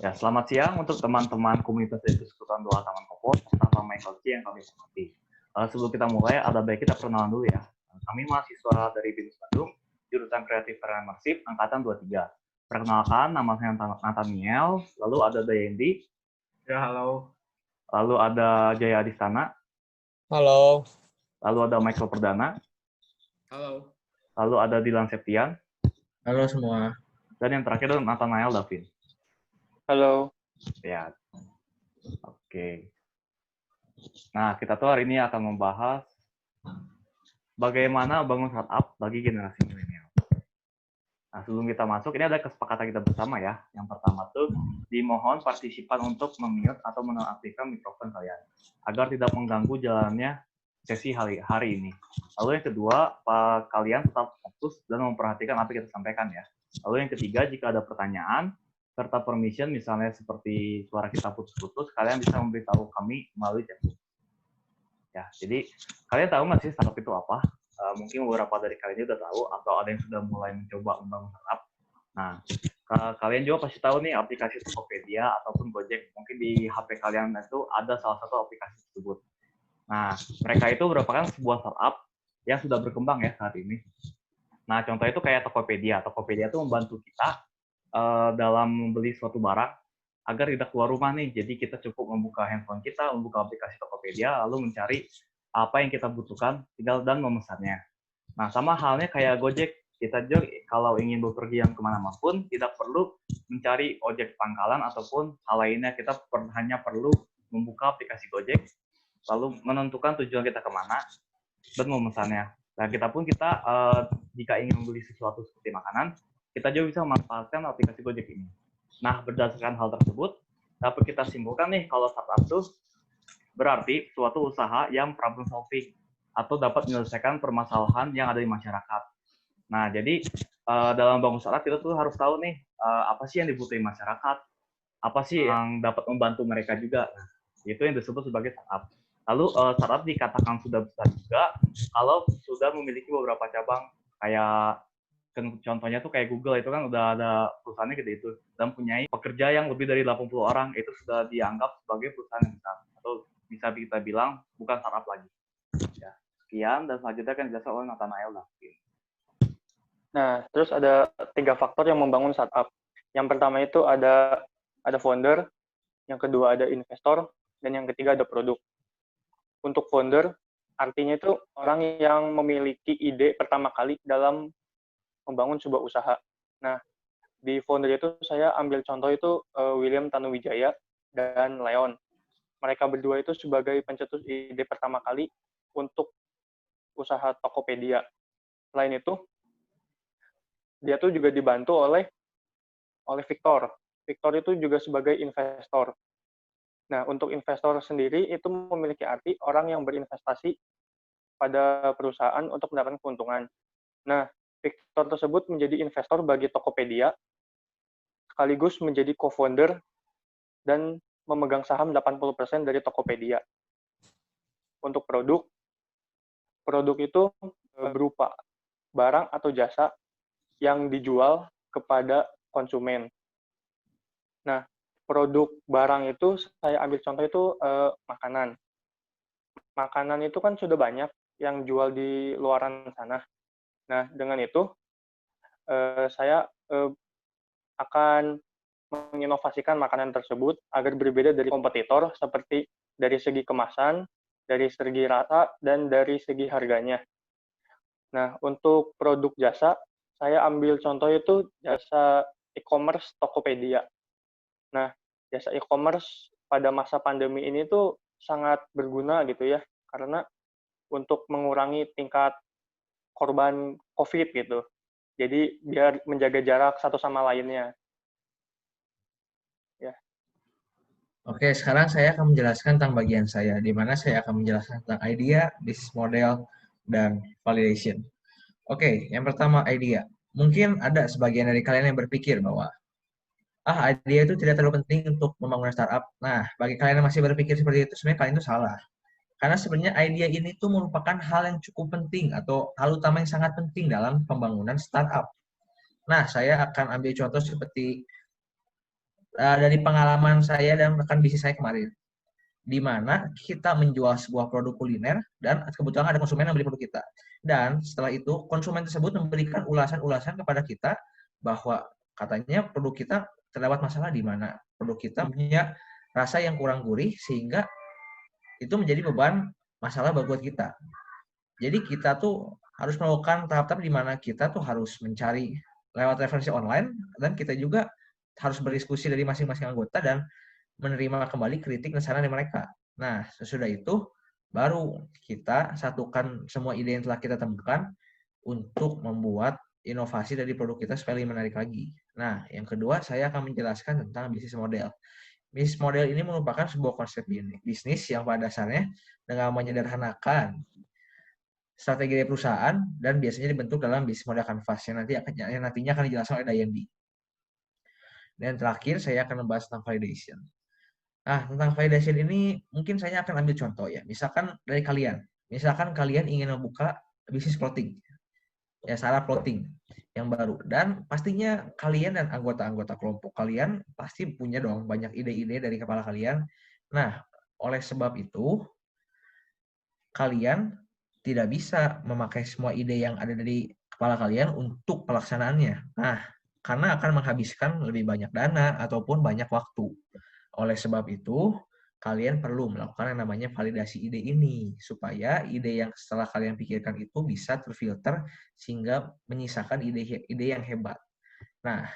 Ya, selamat siang untuk teman-teman komunitas Persekutuan Doa Taman Kopo serta pemain kunci yang kami hormati. Sebelum kita mulai, ada baik kita perkenalan dulu ya. Kami mahasiswa dari BINUS Bandung, jurusan Kreatif Entrepreneurship, angkatan 23. Perkenalkan, nama saya Nathaniel, lalu ada Dayendi, Ya, halo. lalu ada Jaya Adistana, Halo. lalu ada Michael Perdana, Halo. lalu ada Dilan Septian, Halo semua. dan yang terakhir ada Nathanael Davin. Halo. Ya, oke. Nah, kita tuh hari ini akan membahas bagaimana bangun startup bagi generasi milenial. Nah, sebelum kita masuk, ini ada kesepakatan kita bersama ya. Yang pertama tuh, dimohon partisipan untuk memute atau menonaktifkan mikrofon kalian, agar tidak mengganggu jalannya sesi hari ini. Lalu yang kedua, kalian tetap fokus dan memperhatikan apa yang kita sampaikan ya. Lalu yang ketiga, jika ada pertanyaan, serta permission, misalnya seperti suara kita putus-putus, kalian bisa memberitahu kami melalui chat. Ya, jadi kalian tahu nggak sih startup itu apa? Mungkin beberapa dari kalian juga tahu, atau ada yang sudah mulai mencoba membangun startup. Nah, kalian juga pasti tahu nih aplikasi Tokopedia ataupun Gojek. Mungkin di HP kalian itu ada salah satu aplikasi tersebut. Nah, mereka itu merupakan sebuah startup yang sudah berkembang ya saat ini. Nah, contoh itu kayak Tokopedia. Tokopedia itu membantu kita dalam membeli suatu barang agar tidak keluar rumah nih. Jadi kita cukup membuka handphone kita, membuka aplikasi Tokopedia, lalu mencari apa yang kita butuhkan, tinggal dan memesannya. Nah, sama halnya kayak Gojek. Kita juga kalau ingin bepergian kemana pun, tidak perlu mencari ojek pangkalan ataupun hal lainnya. Kita hanya perlu membuka aplikasi Gojek, lalu menentukan tujuan kita kemana, dan memesannya. Nah, kita jika ingin membeli sesuatu seperti makanan, kita juga bisa memanfaatkan aplikasi Gojek ini. Nah, berdasarkan hal tersebut, dapat kita simpulkan nih kalau startup itu berarti suatu usaha yang problem solving atau dapat menyelesaikan permasalahan yang ada di masyarakat. Nah, jadi dalam bangun startup kita tuh harus tahu nih apa sih yang dibutuhin masyarakat, apa sih yang dapat membantu mereka juga. Nah, itu yang disebut sebagai startup. Lalu startup dikatakan sudah besar juga kalau sudah memiliki beberapa cabang, kayak contohnya tuh kayak Google itu kan udah ada perusahaannya gede itu dan punya pekerja yang lebih dari 80 orang, itu sudah dianggap sebagai perusahaan yang besar atau bisa kita bilang bukan startup lagi. Ya, sekian dan selanjutnya akan dijelaskan oleh Nathanael. Nah, terus ada 3 faktor yang membangun startup. Yang pertama itu ada founder, yang kedua ada investor, dan yang ketiga ada produk. Untuk founder, artinya itu orang yang memiliki ide pertama kali dalam membangun sebuah usaha. Nah, di founder itu saya ambil contoh itu William Tanuwijaya dan Leon. Mereka berdua itu sebagai pencetus ide pertama kali untuk usaha Tokopedia. Selain itu, dia tuh juga dibantu oleh Victor. Victor itu juga sebagai investor. Nah, untuk investor sendiri itu memiliki arti orang yang berinvestasi pada perusahaan untuk mendapatkan keuntungan. Nah, Victor tersebut menjadi investor bagi Tokopedia, sekaligus menjadi co-founder dan memegang saham 80% dari Tokopedia. Untuk produk itu berupa barang atau jasa yang dijual kepada konsumen. Nah, produk barang itu saya ambil contoh itu makanan. Makanan itu kan sudah banyak yang jual di luaran sana. Nah, dengan itu saya akan menginovasikan makanan tersebut agar berbeda dari kompetitor, seperti dari segi kemasan, dari segi rasa, dan dari segi harganya. Nah, untuk produk jasa, saya ambil contoh itu jasa e-commerce Tokopedia. Nah, jasa e-commerce pada masa pandemi ini tuh sangat berguna gitu ya, karena untuk mengurangi tingkat korban COVID gitu. Jadi biar menjaga jarak satu sama lainnya. Ya. Oke, sekarang saya akan menjelaskan tentang bagian saya, di mana saya akan menjelaskan tentang idea, business model, dan validation. Oke, yang pertama idea. Mungkin ada sebagian dari kalian yang berpikir bahwa idea itu tidak terlalu penting untuk membangun startup. Nah, bagi kalian yang masih berpikir seperti itu, sebenarnya kalian itu salah. Karena sebenarnya idea ini tuh merupakan hal yang cukup penting atau hal utama yang sangat penting dalam pembangunan startup. Nah, saya akan ambil contoh seperti dari pengalaman saya dan rekan bisnis saya kemarin, di mana kita menjual sebuah produk kuliner dan kebetulan ada konsumen yang beli produk kita. Dan setelah itu konsumen tersebut memberikan ulasan-ulasan kepada kita bahwa katanya produk kita terdapat masalah di mana. Produk kita punya rasa yang kurang gurih sehingga itu menjadi beban masalah buat kita. Jadi kita tuh harus melakukan tahap-tahap di mana kita tuh harus mencari lewat referensi online dan kita juga harus berdiskusi dari masing-masing anggota dan menerima kembali kritik dan saran dari mereka. Nah, sesudah itu baru kita satukan semua ide yang telah kita temukan untuk membuat inovasi dari produk kita supaya lebih menarik lagi. Nah, yang kedua saya akan menjelaskan tentang bisnis model. Bisnis model ini merupakan sebuah konsep bisnis yang pada dasarnya dengan menyederhanakan strategi dari perusahaan dan biasanya dibentuk dalam bisnis model canvas yang nantinya akan dijelaskan oleh Dayendi. Dan terakhir saya akan membahas tentang validation. Nah, tentang validation ini mungkin saya akan ambil contoh ya. Misalkan dari kalian. Misalkan kalian ingin membuka bisnis clothing. Ya, startup clothing yang baru. Dan pastinya kalian dan anggota-anggota kelompok kalian pasti punya dong banyak ide-ide dari kepala kalian. Nah, oleh sebab itu, kalian tidak bisa memakai semua ide yang ada dari kepala kalian untuk pelaksanaannya. Nah, karena akan menghabiskan lebih banyak dana ataupun banyak waktu. Oleh sebab itu, kalian perlu melakukan yang namanya validasi ide ini, supaya ide yang setelah kalian pikirkan itu bisa terfilter sehingga menyisakan ide-ide yang hebat. Nah,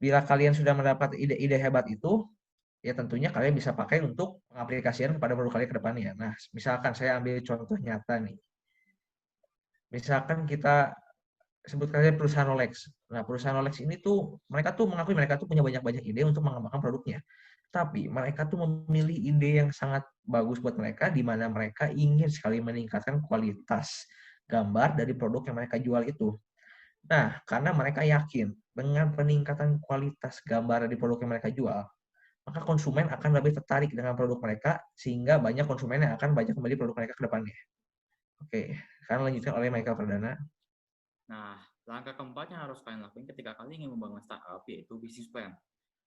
bila kalian sudah mendapat ide-ide hebat itu, ya tentunya kalian bisa pakai untuk pengaplikasian kepada produk kalian ke depannya. Nah, misalkan saya ambil contoh nyata nih. Misalkan kita sebut saja perusahaan Rolex. Nah, perusahaan Rolex ini tuh mereka tuh mengakui mereka tuh punya banyak-banyak ide untuk mengembangkan produknya. Tapi mereka tuh memilih ide yang sangat bagus buat mereka di mana mereka ingin sekali meningkatkan kualitas gambar dari produk yang mereka jual itu. Nah, karena mereka yakin dengan peningkatan kualitas gambar dari produk yang mereka jual, maka konsumen akan lebih tertarik dengan produk mereka sehingga banyak konsumen yang akan banyak membeli produk mereka ke depannya. Oke, sekarang lanjutkan oleh Michael Perdana. Nah, langkah keempat yang harus kalian lakuin ketika kalian ingin membangun startup yaitu bisnis plan.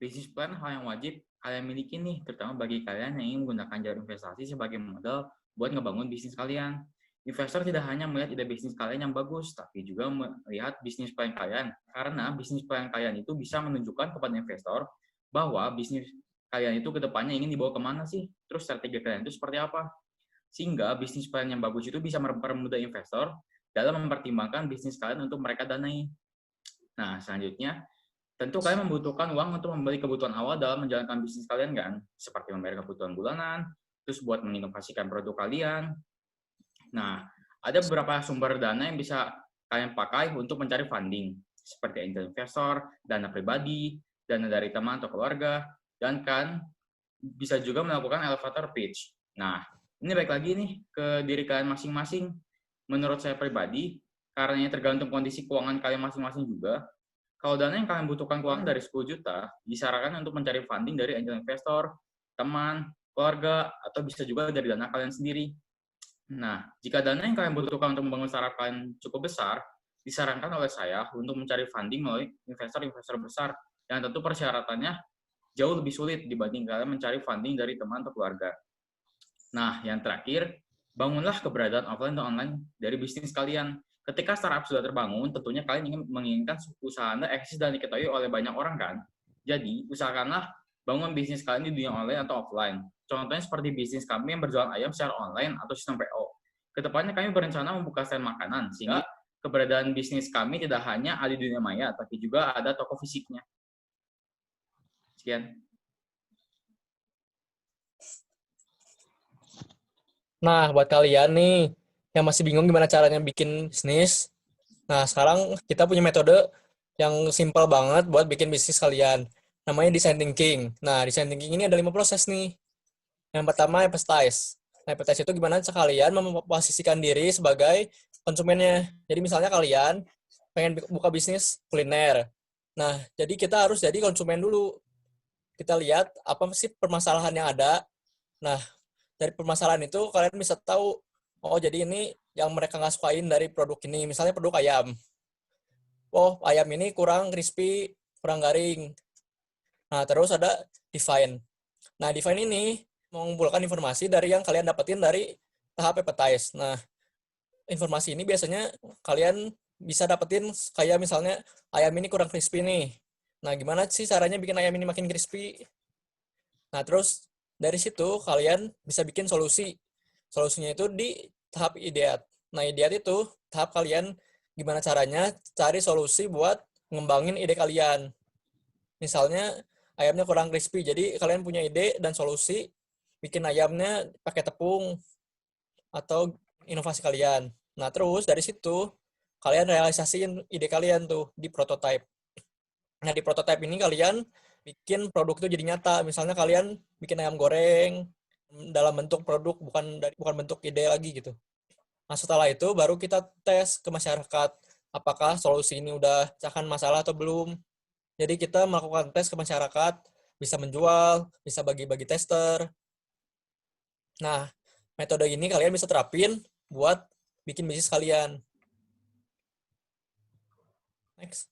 Bisnis plan hal yang wajib kalian miliki nih, terutama bagi kalian yang ingin menggunakan jalur investasi sebagai modal buat ngebangun bisnis kalian. Investor tidak hanya melihat ide bisnis kalian yang bagus, tapi juga melihat bisnis plan kalian. Karena bisnis plan kalian itu bisa menunjukkan kepada investor bahwa bisnis kalian itu ke depannya ingin dibawa kemana sih, terus strategi kalian itu seperti apa. Sehingga bisnis plan yang bagus itu bisa mempermudah investor dalam mempertimbangkan bisnis kalian untuk mereka danai. Nah, selanjutnya, tentu kalian membutuhkan uang untuk membeli kebutuhan awal dalam menjalankan bisnis kalian kan, seperti membayar kebutuhan bulanan, terus buat menginovasikan produk kalian. Nah, ada beberapa sumber dana yang bisa kalian pakai untuk mencari funding, seperti angel investor, dana pribadi, dana dari teman atau keluarga, dan kan bisa juga melakukan elevator pitch. Nah, ini balik lagi nih ke diri kalian masing-masing. Menurut saya pribadi, karena tergantung kondisi keuangan kalian masing-masing juga, kalau dana yang kalian butuhkan keuangan dari 10 juta, disarankan untuk mencari funding dari angel investor, teman, keluarga, atau bisa juga dari dana kalian sendiri. Nah, jika dana yang kalian butuhkan untuk membangun startup kalian cukup besar, disarankan oleh saya untuk mencari funding melalui investor-investor besar, yang tentu persyaratannya jauh lebih sulit dibanding kalian mencari funding dari teman atau keluarga. Nah, yang terakhir, bangunlah keberadaan offline dan online dari bisnis kalian. Ketika startup sudah terbangun, tentunya kalian menginginkan usaha Anda eksis dan diketahui oleh banyak orang kan? Jadi, usahakanlah bangun bisnis kalian di dunia online atau offline. Contohnya seperti bisnis kami yang berjualan ayam secara online atau sistem PO. Kedepannya kami berencana membuka stand makanan, sehingga keberadaan bisnis kami tidak hanya ada di dunia maya, tapi juga ada toko fisiknya. Sekian. Nah, buat kalian nih yang masih bingung gimana caranya bikin bisnis, nah sekarang kita punya metode yang simpel banget buat bikin bisnis kalian. Namanya design thinking. Nah, design thinking ini ada 5 proses nih. Yang pertama, empathize. Nah, empathize itu gimana kalian memposisikan diri sebagai konsumennya. Jadi misalnya kalian pengen buka bisnis kuliner. Nah, jadi kita harus jadi konsumen dulu. Kita lihat apa sih permasalahan yang ada. Nah, dari permasalahan itu kalian bisa tahu, oh jadi ini yang mereka nggak sukain dari produk ini. Misalnya produk ayam. Oh, ayam ini kurang crispy, kurang garing. Nah, terus ada define. Nah, define ini mengumpulkan informasi dari yang kalian dapetin dari tahap advertise. Nah, informasi ini biasanya kalian bisa dapetin kayak misalnya ayam ini kurang crispy nih. Nah, gimana sih caranya bikin ayam ini makin crispy? Nah, terus dari situ kalian bisa bikin solusi. Solusinya itu di tahap ideat. Nah, ideat itu tahap kalian gimana caranya cari solusi buat ngembangin ide kalian. Misalnya ayamnya kurang crispy, jadi kalian punya ide dan solusi bikin ayamnya pakai tepung atau inovasi kalian. Nah, terus dari situ kalian realisasiin ide kalian tuh di prototype. Nah, di prototype ini kalian bikin produk itu jadi nyata. Misalnya kalian bikin ayam goreng dalam bentuk produk, bukan bentuk ide lagi gitu. Nah, setelah itu baru kita tes ke masyarakat apakah solusi ini udah pecahkan masalah atau belum. Jadi kita melakukan tes ke masyarakat, bisa menjual, bisa bagi-bagi tester. Nah, metode ini kalian bisa terapin buat bikin bisnis kalian. Next.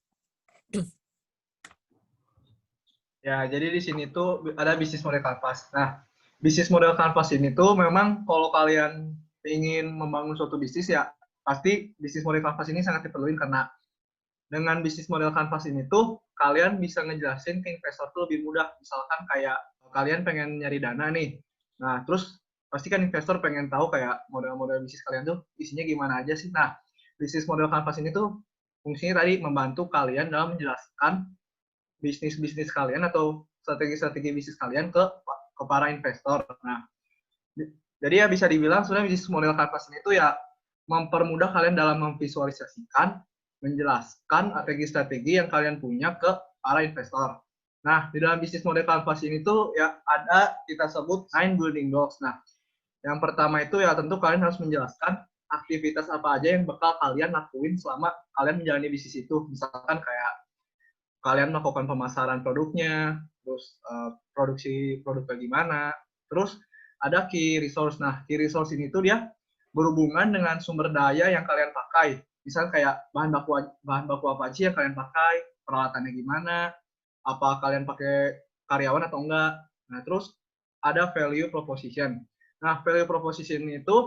Ya, jadi di sini tuh ada bisnis model kanvas. Nah, bisnis model kanvas ini tuh memang kalau kalian ingin membangun suatu bisnis ya, pasti bisnis model kanvas ini sangat diperlukan karena dengan bisnis model kanvas ini tuh kalian bisa ngejelasin ke investor tuh lebih mudah. Misalkan kayak kalian pengen nyari dana nih. Nah, terus pasti kan investor pengen tahu kayak model-model bisnis kalian tuh isinya gimana aja sih. Nah, bisnis model kanvas ini tuh fungsinya tadi membantu kalian dalam menjelaskan bisnis-bisnis kalian atau strategi-strategi bisnis kalian ke para investor. Nah, jadi ya bisa dibilang sebenarnya bisnis model kanvas ini tuh ya mempermudah kalian dalam memvisualisasikan, menjelaskan strategi-strategi yang kalian punya ke para investor. Nah, di dalam bisnis model kanvas ini tuh ya ada kita sebut 9 building blocks. Nah, yang pertama itu ya tentu kalian harus menjelaskan aktivitas apa aja yang bakal kalian lakuin selama kalian menjalani bisnis itu. Misalkan kayak kalian melakukan pemasaran produknya, terus produksi produknya gimana, terus ada key resource. Nah, key resource ini tuh dia berhubungan dengan sumber daya yang kalian pakai. Misal kayak bahan baku apa aja yang kalian pakai, peralatannya gimana, apa kalian pakai karyawan atau enggak. Nah, terus ada value proposition. Nah, value proposition itu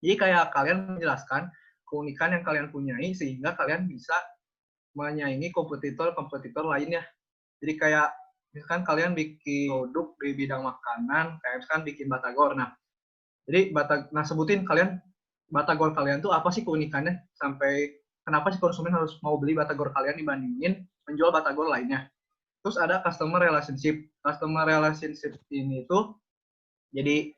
jadi kayak kalian menjelaskan keunikan yang kalian punyai sehingga kalian bisa menyaingi kompetitor lainnya. Jadi kayak misalkan kalian bikin produk di bidang makanan, kayak misalkan bikin batagor. Nah, jadi sebutin kalian batagor kalian tuh apa sih keunikannya sampai kenapa sih konsumen harus mau beli batagor kalian dibandingin menjual batagor lainnya. Terus ada customer relationship. Customer relationship ini tuh jadi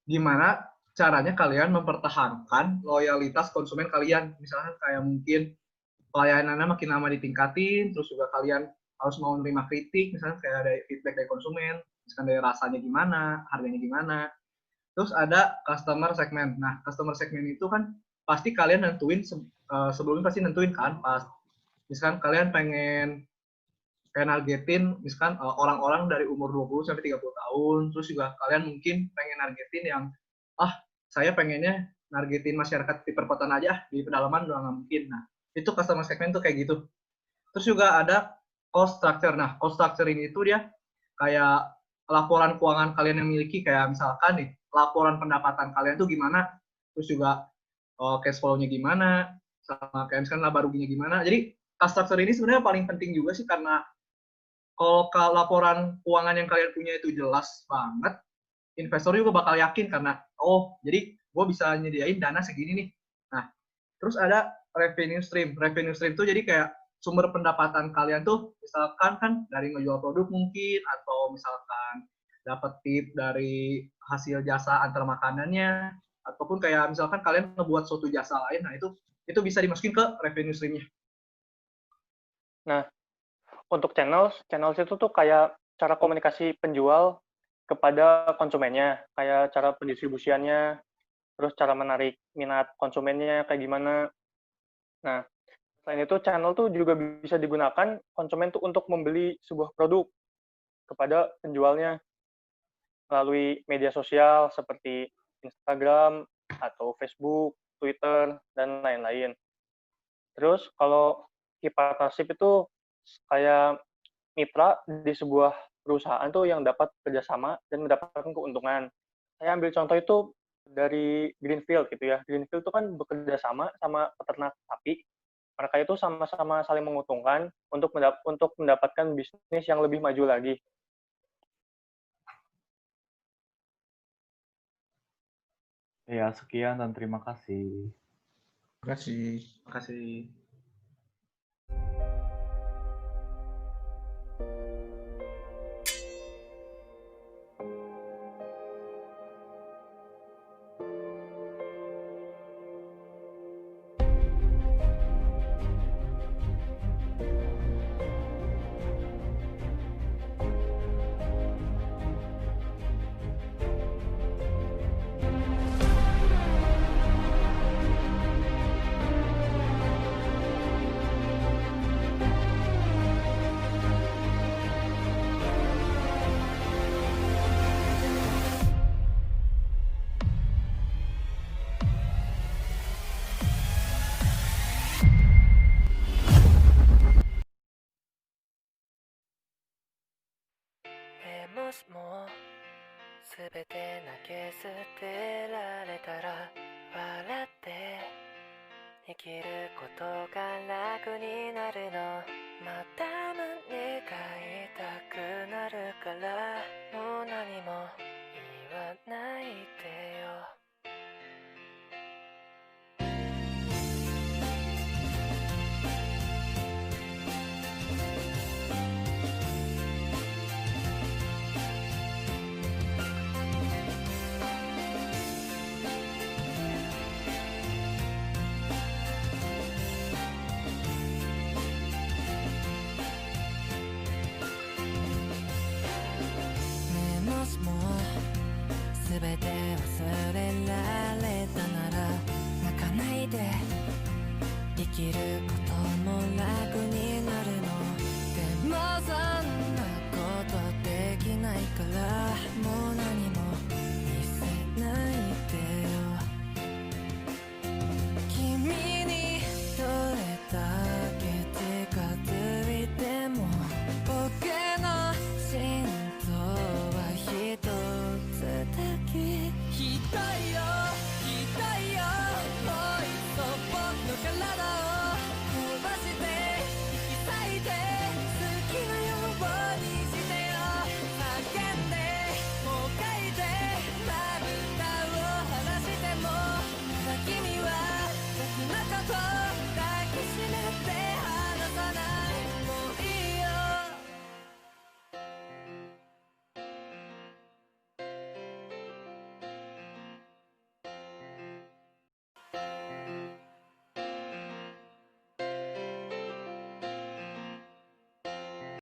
gimana caranya kalian mempertahankan loyalitas konsumen kalian. Misalnya kayak mungkin pelayanannya makin lama ditingkatin, terus juga kalian harus mau menerima kritik, misalnya kayak ada feedback dari konsumen, misalkan dari rasanya gimana, harganya gimana. Terus ada customer segment. Nah, customer segment itu kan pasti kalian nentuin, sebelumnya pasti nentuin kan, pas misalkan kalian pengen kayak nargetin misalkan orang-orang dari umur 20 sampai 30 tahun, terus juga kalian mungkin pengen nargetin yang, saya pengennya nargetin masyarakat di perkotaan aja, di pedalaman udah nggak mungkin. Nah, itu customer segment tuh kayak gitu. Terus juga ada cost structure. Nah, cost structure ini tuh dia kayak laporan keuangan kalian yang miliki, kayak misalkan nih, laporan pendapatan kalian tuh gimana, terus juga cash flow-nya gimana, sama kayak misalkan laba ruginya gimana. Jadi, cost structure ini sebenarnya paling penting juga sih, karena kalau laporan keuangan yang kalian punya itu jelas banget, investor juga bakal yakin karena, jadi gue bisa nyediain dana segini nih. Nah, terus ada revenue stream. Revenue stream tuh jadi kayak sumber pendapatan kalian tuh misalkan kan dari ngejual produk mungkin, atau misalkan dapat tip dari hasil jasa antar makanannya, ataupun kayak misalkan kalian ngebuat suatu jasa lain. Nah, itu bisa dimasukin ke revenue stream-nya. Nah, untuk channels itu tuh kayak cara komunikasi penjual kepada konsumennya, kayak cara pendistribusiannya, terus cara menarik minat konsumennya kayak gimana. Nah, selain itu channel tuh juga bisa digunakan konsumen tuh untuk membeli sebuah produk kepada penjualnya melalui media sosial seperti Instagram atau Facebook, Twitter, dan lain-lain. Terus kalau key partnership itu kayak mitra di sebuah perusahaan tuh yang dapat kerjasama dan mendapatkan keuntungan. Saya ambil contoh itu dari Greenfield gitu ya. Greenfield itu kan bekerja sama sama peternak sapi. Mereka itu sama-sama saling menguntungkan untuk mendapatkan bisnis yang lebih maju lagi. Ya, sekian dan terima kasih. Terima kasih. Terima kasih.